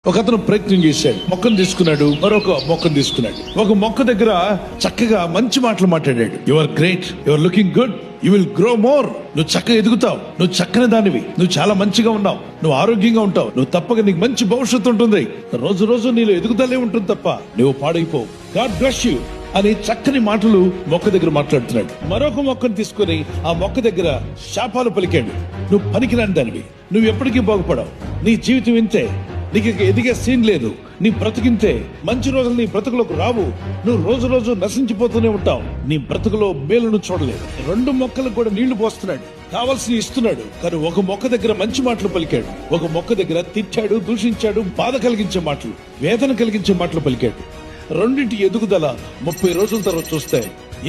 ఒక అతను ప్రయత్నం చేశాడు. మొక్కను తీసుకున్నాడు, మరొక మొక్కను తీసుకున్నాడు. ఒక మొక్క దగ్గర చక్కగా మంచి మాటలు మాట్లాడాడు. You are great, you are looking good, you will grow more. నువ్వు చక్కగా ఎదుగుతావు, నువ్వు చక్కని దానివి, నువ్వు చాలా మంచిగా ఉన్నావు, నువ్వు ఆరోగ్యంగా ఉంటావు, నువ్వు తప్పక నీకు మంచి భవిష్యత్తు ఉంటుంది, రోజు రోజు నీలో ఎదుగుదలే ఉంటుంది తప్ప నువ్వు పాడైపోవు. గాడ్ బ్లెస్ యు అని చక్కని మాటలు మొక్క దగ్గర మాట్లాడుతున్నాడు. మరొక మొక్కను తీసుకుని ఆ మొక్క దగ్గర శాపాలు పలికాడు. నువ్వు పనికిరాని దానివి, నువ్వు ఎప్పటికీ బాగుపడవు, నీ జీవితం ఇంతే, నీకు ఎదిగే సీన్ లేదు, నీ బ్రతికింతే, మంచి రోజులు నీ బ్రతుకులోకి రావు, నువ్వు రోజు రోజు నశించిపోతూనే ఉంటావు, నీ బ్రతుకులో మేలును చూడలేదు. రెండు మొక్కలకు కూడా నీళ్లు పోస్తున్నాడు, కావాల్సి ఇస్తున్నాడు. కానీ ఒక మొక్క దగ్గర మంచి మాటలు పలికాడు, ఒక మొక్క దగ్గర తిట్టాడు, దూషించాడు, బాధ కలిగించే మాటలు, వేదన కలిగించే మాటలు పలికాడు. రెండింటి ఎదుగుదల 30 రోజుల తర్వాత చూస్తే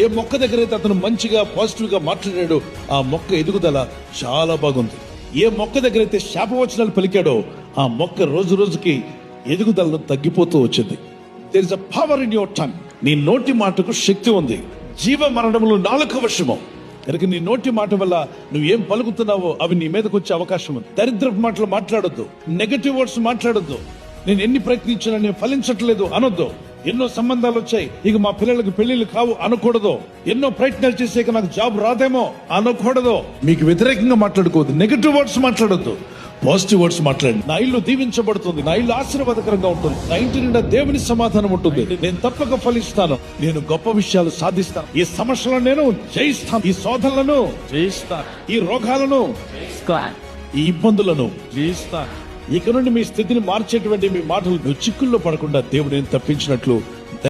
ఏ మొక్క దగ్గర అయితే అతను మంచిగా పాజిటివ్ గా మాట్లాడాడో ఆ మొక్క ఎదుగుదల చాలా బాగుంది. ఏ మొక్క దగ్గర అయితే శాపవచనాలు పలికాడో ఆ మొక్క రోజు రోజుకి ఎదుగుదలను తగ్గిపోతూ వచ్చింది. There is a power in your tongue. నీ నోటి మాటకు శక్తి ఉంది. జీవ మరణములు నాలుక వశము. కనుక నీ నోటి మాట వల్ల నువ్వు ఏం పలుకుతున్నావో అవి నీ మీదకి వచ్చే అవకాశం ఉంది. దరిద్రపు మాటలు మాట్లాడొద్దు, నెగటివ్ వర్డ్స్ మాట్లాడొద్దు. నేను ఎన్ని ప్రయత్నించినా నేను ఫలించట్లేదు అనొద్దు. ఎన్నో సంబంధాలు వచ్చాయి, ఇక మా పిల్లలకు పెళ్లిళ్ళు కావు అనకూడదు. ఎన్నో ప్రయత్నాలు చేసాక నాకు జాబ్ రాదేమో అనకూడదు. మీకు వ్యతిరేకంగా మాట్లాడుకోవద్దు, నెగటివ్ వర్డ్స్ మాట్లాడొద్దు, పాజిటివ్ వర్డ్స్ మాట్లాడండి. నా ఇల్లు దీవించబడుతుంది, నా ఇల్లు ఆశీర్వాదకరంగా ఉంటుంది, నా ఇంటి నిండా దేవుని సమాధానం ఉంటుంది, నేను తప్పక ఫలిస్తాను, నేను గొప్ప విషయాలు సాధిస్తాను, ఈ సమస్యలను నేను జయిస్తాను, ఈ శోధనలను జయిస్తాను, ఈ రోగాలను జయిస్తాను, ఈ ఇబ్బందులను జయిస్తాను. ఇక నుండి మీ స్థితిని మార్చేటువంటి మీ మాటలు నువ్వు చిక్కుల్లో పడకుండా దేవుడు నేను తప్పించినట్లు